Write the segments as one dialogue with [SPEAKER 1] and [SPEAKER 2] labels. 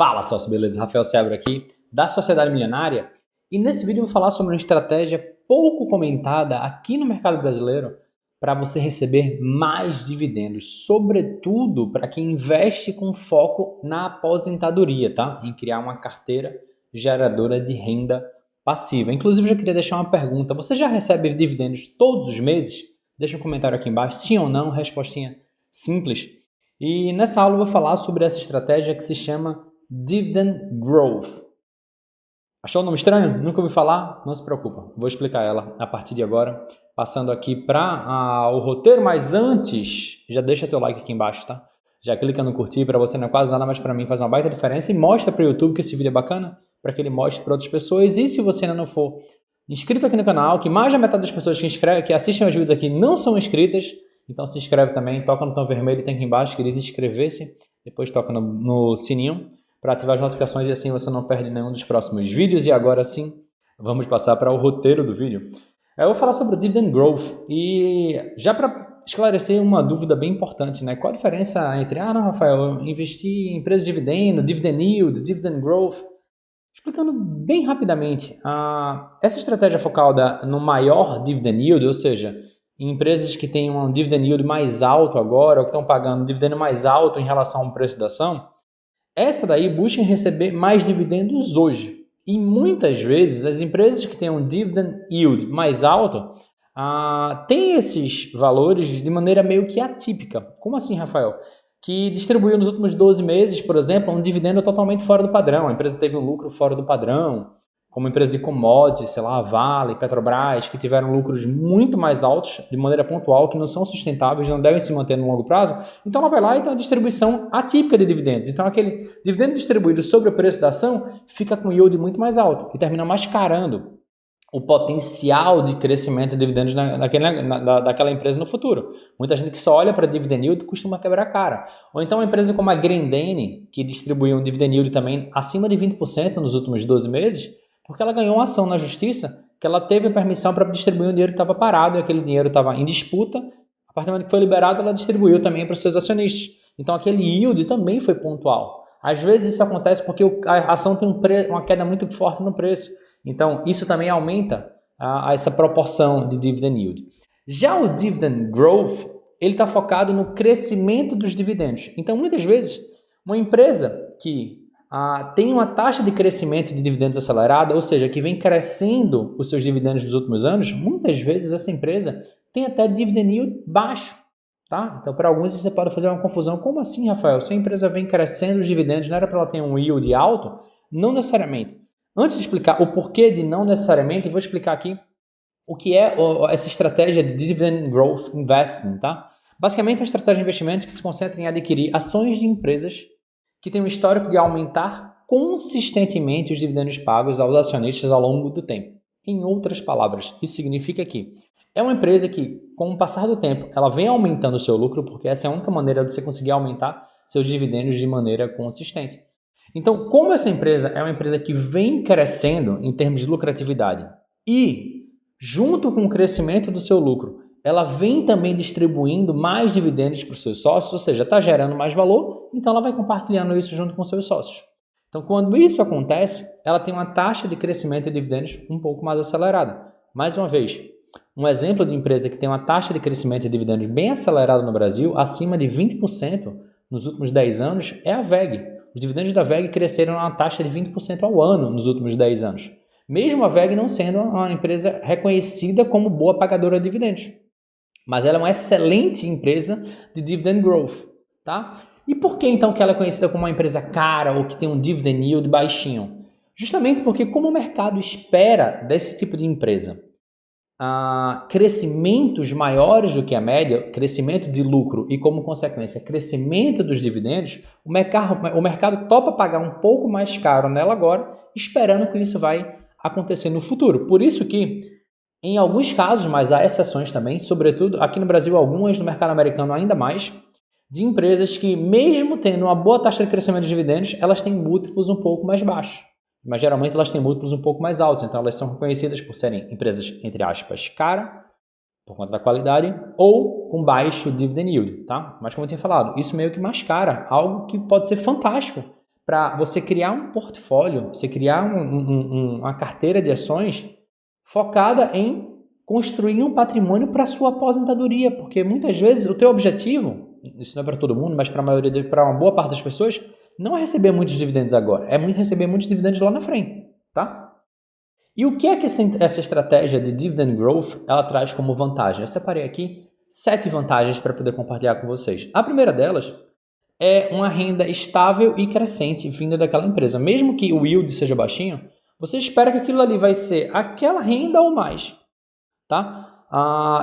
[SPEAKER 1] Fala, sócio, beleza? Rafael Sebra aqui, da Sociedade Milionária. E nesse vídeo eu vou falar sobre uma estratégia pouco comentada aqui no mercado brasileiro para você receber mais dividendos, sobretudo para quem investe com foco na aposentadoria, tá? Em criar uma carteira geradora de renda passiva. Inclusive, eu já queria deixar uma pergunta. Você já recebe dividendos todos os meses? Deixa um comentário aqui embaixo, sim ou não, respostinha simples. E nessa aula eu vou falar sobre essa estratégia que se chama Dividend Growth. Achou o nome estranho? Nunca ouvi falar? Não se preocupa, vou explicar ela a partir de agora, passando aqui para o roteiro, mas antes, já deixa teu like aqui embaixo, tá? Já clica no curtir, para você não é quase nada, mas para mim faz uma baita diferença, e mostra para o YouTube que esse vídeo é bacana, para que ele mostre para outras pessoas. E se você ainda não for inscrito aqui no canal, que mais da metade das pessoas que assistem aos vídeos aqui não são inscritas, então se inscreve também, toca no botão vermelho, tem aqui embaixo que diz inscrever-se, depois toca no sininho para ativar as notificações e assim você não perde nenhum dos próximos vídeos. E agora sim, vamos passar para o roteiro do vídeo. Eu vou falar sobre o Dividend Growth e já para esclarecer uma dúvida bem importante, né? Qual a diferença entre, não, Rafael, eu investi em empresas de dividendo, Dividend Yield, Dividend Growth? Explicando bem rapidamente, essa estratégia focada no maior Dividend Yield, ou seja, em empresas que têm um Dividend Yield mais alto agora, ou que estão pagando um dividendo mais alto em relação ao preço da ação, essa daí busca receber mais dividendos hoje. E muitas vezes as empresas que têm um dividend yield mais alto têm esses valores de maneira meio que atípica. Como assim, Rafael? Que distribuiu nos últimos 12 meses, por exemplo, um dividendo totalmente fora do padrão. A empresa teve um lucro fora do padrão, como empresas de commodities, sei lá, Vale, Petrobras, que tiveram lucros muito mais altos de maneira pontual, que não são sustentáveis, não devem se manter no longo prazo. Então ela vai lá e tem uma distribuição atípica de dividendos. Então aquele dividendo distribuído sobre o preço da ação fica com yield muito mais alto e termina mascarando o potencial de crescimento de dividendos daquela empresa no futuro. Muita gente que só olha para dividend yield costuma quebrar a cara. Ou então uma empresa como a Grendene, que distribuiu um dividend yield também acima de 20% nos últimos 12 meses, porque ela ganhou uma ação na justiça que ela teve a permissão para distribuir um dinheiro que estava parado e aquele dinheiro estava em disputa. A partir do momento que foi liberado, ela distribuiu também para os seus acionistas. Então aquele yield também foi pontual. Às vezes isso acontece porque a ação tem uma queda muito forte no preço. Então isso também aumenta essa proporção de dividend yield. Já o dividend growth, ele está focado no crescimento dos dividendos. Então muitas vezes uma empresa que tem uma taxa de crescimento de dividendos acelerada, ou seja, que vem crescendo os seus dividendos nos últimos anos, muitas vezes essa empresa tem até dividend yield baixo. Tá? Então, para alguns você pode fazer uma confusão. Como assim, Rafael? Se a empresa vem crescendo os dividendos, não era para ela ter um yield alto? Não necessariamente. Antes de explicar o porquê de não necessariamente, eu vou explicar aqui o que é essa estratégia de Dividend Growth Investing. Tá? Basicamente, é uma estratégia de investimento que se concentra em adquirir ações de empresas que tem um histórico de aumentar consistentemente os dividendos pagos aos acionistas ao longo do tempo. Em outras palavras, isso significa que é uma empresa que, com o passar do tempo, ela vem aumentando o seu lucro, porque essa é a única maneira de você conseguir aumentar seus dividendos de maneira consistente. Então, como essa empresa é uma empresa que vem crescendo em termos de lucratividade e, junto com o crescimento do seu lucro, ela vem também distribuindo mais dividendos para os seus sócios, ou seja, está gerando mais valor, então ela vai compartilhando isso junto com os seus sócios. Então, quando isso acontece, ela tem uma taxa de crescimento de dividendos um pouco mais acelerada. Mais uma vez, um exemplo de empresa que tem uma taxa de crescimento de dividendos bem acelerada no Brasil, acima de 20% nos últimos 10 anos, é a WEG. Os dividendos da WEG cresceram a uma taxa de 20% ao ano nos últimos 10 anos. Mesmo a WEG não sendo uma empresa reconhecida como boa pagadora de dividendos. Mas ela é uma excelente empresa de dividend growth, tá? E por que então que ela é conhecida como uma empresa cara ou que tem um dividend yield baixinho? Justamente porque como o mercado espera desse tipo de empresa crescimentos maiores do que a média, crescimento de lucro e como consequência crescimento dos dividendos, o mercado topa pagar um pouco mais caro nela agora, esperando que isso vai acontecer no futuro. Por isso que em alguns casos, mas há exceções também, sobretudo aqui no Brasil, algumas no mercado americano ainda mais, de empresas que mesmo tendo uma boa taxa de crescimento de dividendos, elas têm múltiplos um pouco mais baixos. Mas geralmente elas têm múltiplos um pouco mais altos, então elas são reconhecidas por serem empresas, entre aspas, cara, por conta da qualidade, ou com baixo dividend yield, tá? Mas como eu tinha falado, isso meio que mascara algo que pode ser fantástico para você criar um portfólio, você criar uma carteira de ações focada em construir um patrimônio para sua aposentadoria, porque muitas vezes o teu objetivo, isso não é para todo mundo, mas para uma boa parte das pessoas, não é receber muitos dividendos agora, é receber muitos dividendos lá na frente, tá? E o que é que essa estratégia de dividend growth ela traz como vantagem? Eu separei aqui 7 vantagens para poder compartilhar com vocês. A primeira delas é uma renda estável e crescente vinda daquela empresa. Mesmo que o yield seja baixinho, você espera que aquilo ali vai ser aquela renda ou mais, tá?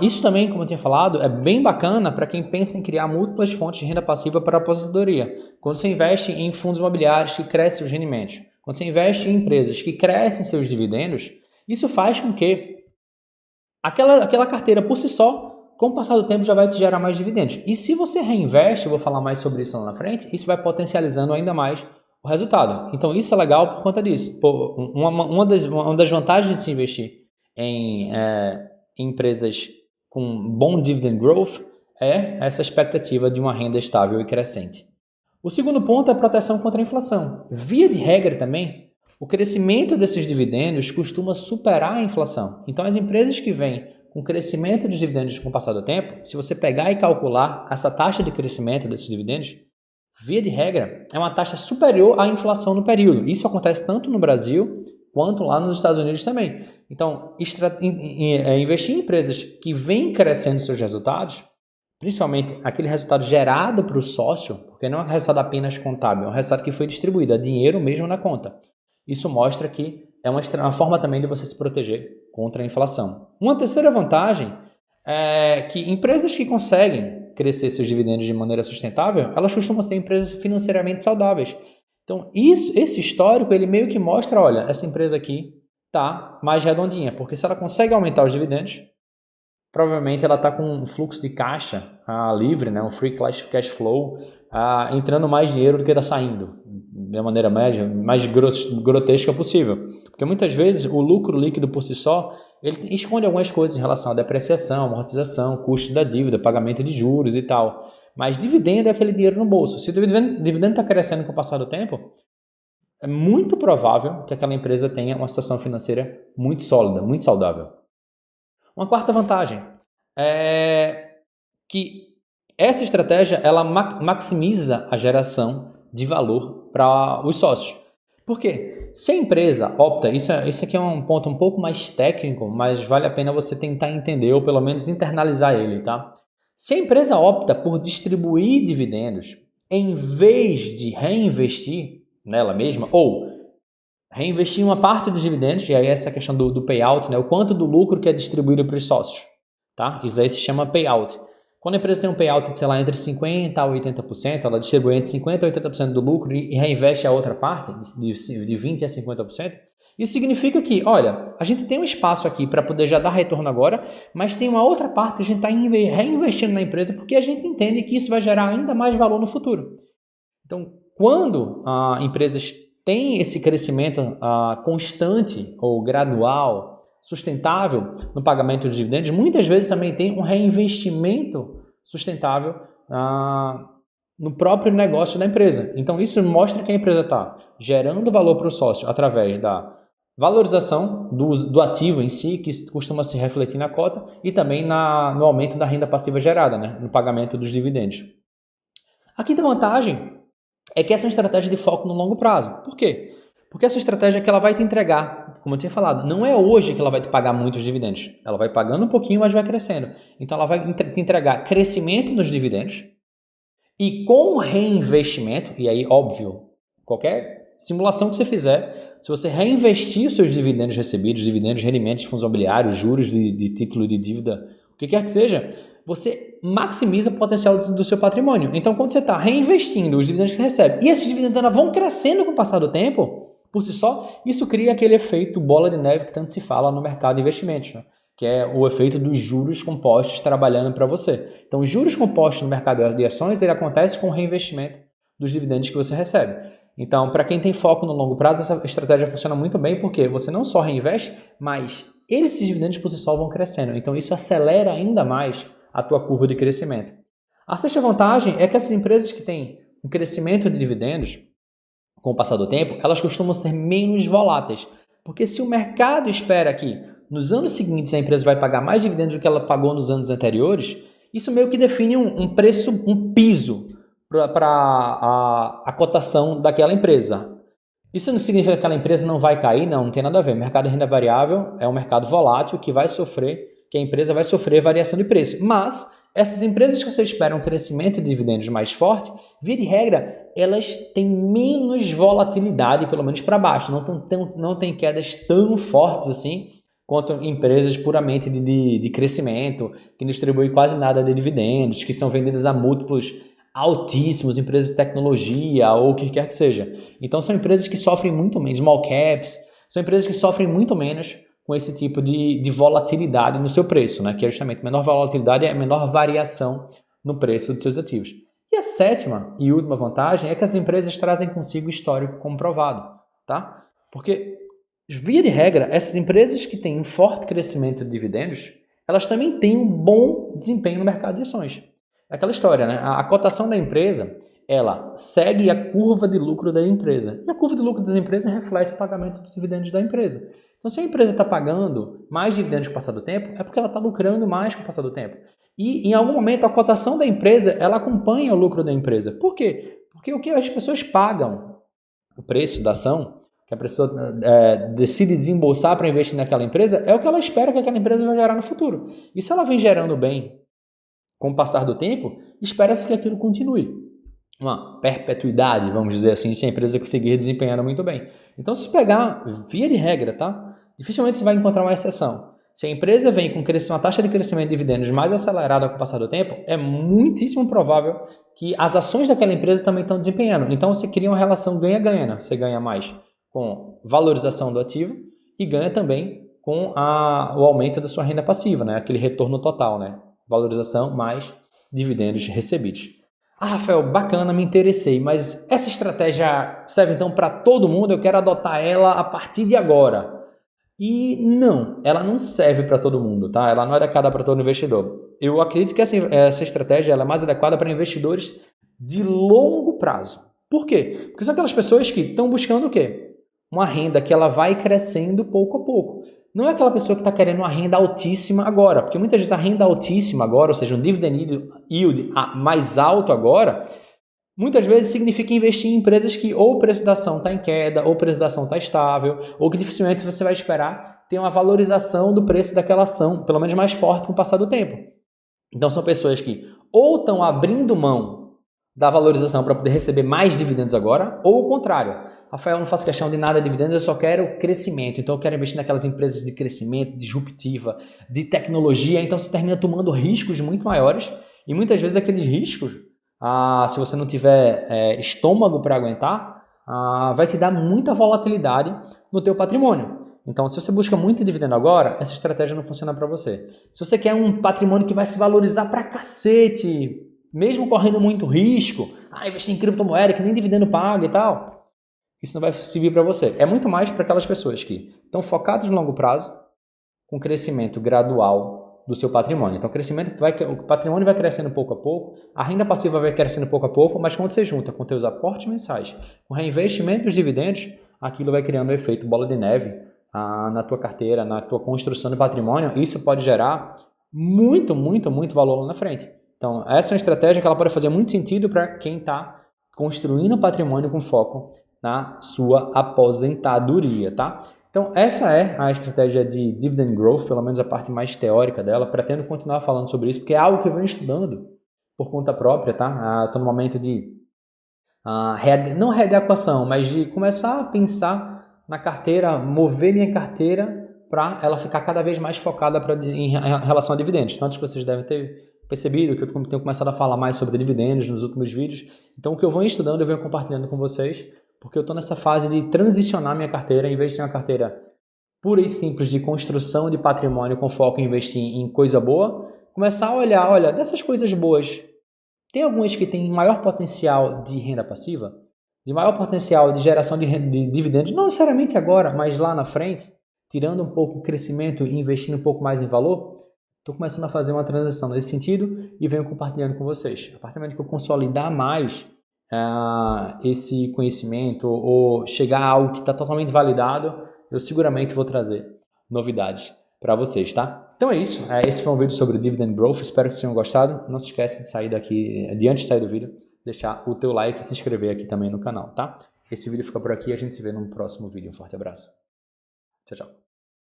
[SPEAKER 1] Isso também, como eu tinha falado, é bem bacana para quem pensa em criar múltiplas fontes de renda passiva para a aposentadoria. Quando você investe em fundos imobiliários que crescem os rendimentos, quando você investe em empresas que crescem seus dividendos, isso faz com que aquela carteira por si só, com o passar do tempo, já vai te gerar mais dividendos. E se você reinveste, eu vou falar mais sobre isso lá na frente, isso vai potencializando ainda mais o resultado. Então isso é legal por conta disso. Uma das vantagens de se investir em empresas com bom dividend growth é essa expectativa de uma renda estável e crescente. O segundo ponto é a proteção contra a inflação. Via de regra também, o crescimento desses dividendos costuma superar a inflação. Então as empresas que vêm com o crescimento dos dividendos com o passar do tempo, se você pegar e calcular essa taxa de crescimento desses dividendos, via de regra, é uma taxa superior à inflação no período. Isso acontece tanto no Brasil quanto lá nos Estados Unidos também. Então, investir em empresas que vêm crescendo seus resultados, principalmente aquele resultado gerado para o sócio, porque não é um resultado apenas contábil, é um resultado que foi distribuído, é dinheiro mesmo na conta. Isso mostra que é uma forma também de você se proteger contra a inflação. Uma terceira vantagem é que empresas que conseguem crescer seus dividendos de maneira sustentável, elas costumam ser empresas financeiramente saudáveis. Então, esse histórico, ele meio que mostra, olha, essa empresa aqui está mais redondinha, porque se ela consegue aumentar os dividendos, provavelmente ela está com um fluxo de caixa livre, né, um free cash flow, entrando mais dinheiro do que está saindo, de maneira média, mais grotesca possível. Porque muitas vezes o lucro líquido por si só, ele esconde algumas coisas em relação à depreciação, amortização, custo da dívida, pagamento de juros e tal. Mas dividendo é aquele dinheiro no bolso. Se o dividendo está crescendo com o passar do tempo, é muito provável que aquela empresa tenha uma situação financeira muito sólida, muito saudável. Uma quarta vantagem é que essa estratégia ela maximiza a geração de valor para os sócios. Por quê? Se a empresa opta, isso aqui é um ponto um pouco mais técnico, mas vale a pena você tentar entender ou pelo menos internalizar ele, tá? Se a empresa opta por distribuir dividendos em vez de reinvestir nela mesma, ou reinvestir uma parte dos dividendos, e aí essa questão do payout, né? O quanto do lucro que é distribuído para os sócios, tá? Isso aí se chama payout. Quando a empresa tem um payout de, sei lá, entre 50% a 80%, ela distribui entre 50% a 80% do lucro e reinveste a outra parte, de 20% a 50%, isso significa que, olha, a gente tem um espaço aqui para poder já dar retorno agora, mas tem uma outra parte que a gente está reinvestindo na empresa porque a gente entende que isso vai gerar ainda mais valor no futuro. Então, quando empresas têm esse crescimento constante ou gradual, sustentável no pagamento de dividendos, muitas vezes também tem um reinvestimento sustentável no próprio negócio da empresa. Então isso mostra que a empresa está gerando valor para o sócio através da valorização do ativo em si, que costuma se refletir na cota, e também no aumento da renda passiva gerada, né, no pagamento dos dividendos. A quinta vantagem é que essa é uma estratégia de foco no longo prazo. Por quê? Porque essa estratégia é que ela vai te entregar, como eu tinha falado, não é hoje que ela vai te pagar muitos dividendos. Ela vai pagando um pouquinho, mas vai crescendo. Então ela vai te entregar crescimento nos dividendos e com reinvestimento, e aí óbvio, qualquer simulação que você fizer, se você reinvestir os seus dividendos recebidos, dividendos, rendimentos de fundos imobiliários, juros de título de dívida, o que quer que seja, você maximiza o potencial do seu patrimônio. Então quando você está reinvestindo os dividendos que você recebe, e esses dividendos ainda vão crescendo com o passar do tempo, por si só, isso cria aquele efeito bola de neve que tanto se fala no mercado de investimentos, né? Que é o efeito dos juros compostos trabalhando para você. Então, os juros compostos no mercado de ações, ele acontece com o reinvestimento dos dividendos que você recebe. Então, para quem tem foco no longo prazo, essa estratégia funciona muito bem, porque você não só reinveste, mas esses dividendos por si só vão crescendo. Então, isso acelera ainda mais a tua curva de crescimento. A sexta vantagem é que essas empresas que têm um crescimento de dividendos, com o passar do tempo, elas costumam ser menos voláteis. Porque se o mercado espera que nos anos seguintes a empresa vai pagar mais dividendos do que ela pagou nos anos anteriores, isso meio que define um preço, um piso para a cotação daquela empresa. Isso não significa que aquela empresa não vai cair, não tem nada a ver. O mercado de renda variável é um mercado volátil que vai sofrer, que a empresa vai sofrer variação de preço. Mas essas empresas que você espera um crescimento de dividendos mais forte, via de regra, elas têm menos volatilidade, pelo menos para baixo. Não tem quedas tão fortes assim quanto empresas puramente de crescimento, que não distribuem quase nada de dividendos, que são vendidas a múltiplos altíssimos, empresas de tecnologia ou o que quer que seja. Então são empresas que sofrem muito menos, small caps, são empresas que sofrem muito menos com esse tipo de volatilidade no seu preço, né? Que é justamente menor volatilidade é menor variação no preço de seus ativos. E a sétima e última vantagem é que as empresas trazem consigo histórico comprovado, tá? Porque, via de regra, essas empresas que têm um forte crescimento de dividendos, elas também têm um bom desempenho no mercado de ações. É aquela história, né? A cotação da empresa, ela segue a curva de lucro da empresa. E a curva de lucro das empresas reflete o pagamento dos dividendos da empresa. Então, se a empresa está pagando mais dividendos com o passar do tempo, é porque ela está lucrando mais com o passar do tempo. E, em algum momento, a cotação da empresa, ela acompanha o lucro da empresa. Por quê? Porque o que as pessoas pagam, o preço da ação, que a pessoa decide desembolsar para investir naquela empresa, é o que ela espera que aquela empresa vai gerar no futuro. E se ela vem gerando bem com o passar do tempo, espera-se que aquilo continue. Uma perpetuidade, vamos dizer assim, se a empresa conseguir desempenhar muito bem. Então, se pegar via de regra, tá? Dificilmente você vai encontrar uma exceção. Se a empresa vem com uma taxa de crescimento de dividendos mais acelerada com o passar do tempo, é muitíssimo provável que as ações daquela empresa também estão desempenhando. Então, você cria uma relação ganha-ganha, né? Você ganha mais com valorização do ativo e ganha também com o aumento da sua renda passiva, né? Aquele retorno total, né? Valorização mais dividendos recebidos. Ah, Rafael, bacana, me interessei, mas essa estratégia serve então para todo mundo? Eu quero adotar ela a partir de agora. E não, ela não serve para todo mundo, tá? Ela não é adequada para todo investidor. Eu acredito que essa estratégia ela é mais adequada para investidores de longo prazo. Por quê? Porque são aquelas pessoas que estão buscando o quê? Uma renda que ela vai crescendo pouco a pouco. Não é aquela pessoa que está querendo uma renda altíssima agora, porque muitas vezes a renda altíssima agora, ou seja, um dividend yield mais alto agora, muitas vezes significa investir em empresas que ou o preço da ação está em queda, ou o preço da ação está estável, ou que dificilmente você vai esperar ter uma valorização do preço daquela ação, pelo menos mais forte com o passar do tempo. Então são pessoas que ou estão abrindo mão da valorização para poder receber mais dividendos agora, ou o contrário. Rafael, eu não faço questão de nada de dividendos, eu só quero crescimento. Então eu quero investir naquelas empresas de crescimento, disruptiva, de tecnologia. Então você termina tomando riscos muito maiores e muitas vezes aqueles riscos, se você não tiver estômago para aguentar, vai te dar muita volatilidade no teu patrimônio. Então, se você busca muito dividendo agora, essa estratégia não funciona para você. Se você quer um patrimônio que vai se valorizar pra cacete, mesmo correndo muito risco, investir em criptomoeda que nem dividendo paga e tal, isso não vai servir para você. É muito mais para aquelas pessoas que estão focadas no longo prazo, com crescimento gradual do seu patrimônio. Então, o patrimônio vai crescendo pouco a pouco, a renda passiva vai crescendo pouco a pouco, mas quando você junta com teus aportes mensais, com reinvestimento dos dividendos, aquilo vai criando um efeito bola de neve na tua carteira, na tua construção de patrimônio. Isso pode gerar muito, muito, muito valor lá na frente. Então, essa é uma estratégia que ela pode fazer muito sentido para quem está construindo patrimônio com foco na sua aposentadoria, tá? Então, essa é a estratégia de dividend growth, pelo menos a parte mais teórica dela. Pretendo continuar falando sobre isso, porque é algo que eu venho estudando por conta própria, tá? Estou no momento de, não readequação, mas de começar a pensar na carteira, mover minha carteira para ela ficar cada vez mais focada em relação a dividendos. Tanto que vocês devem ter percebido que eu tenho começado a falar mais sobre dividendos nos últimos vídeos. Então, o que eu vou estudando, eu venho compartilhando com vocês, porque eu estou nessa fase de transicionar minha carteira, em vez de ser uma carteira pura e simples de construção de patrimônio com foco em investir em coisa boa, começar a olhar, olha, dessas coisas boas, tem algumas que têm maior potencial de renda passiva, de maior potencial de geração de dividendos, não necessariamente agora, mas lá na frente, tirando um pouco o crescimento e investindo um pouco mais em valor. Estou começando a fazer uma transição nesse sentido e venho compartilhando com vocês. A partir do momento que eu consolidar mais esse conhecimento ou chegar a algo que está totalmente validado, eu seguramente vou trazer novidades para vocês, tá? Então é isso. Esse foi um vídeo sobre o Dividend Growth. Espero que vocês tenham gostado. Não se esqueça de sair daqui, antes de sair do vídeo, deixar o teu like e se inscrever aqui também no canal, tá? Esse vídeo fica por aqui e a gente se vê num próximo vídeo. Um forte abraço. Tchau, tchau.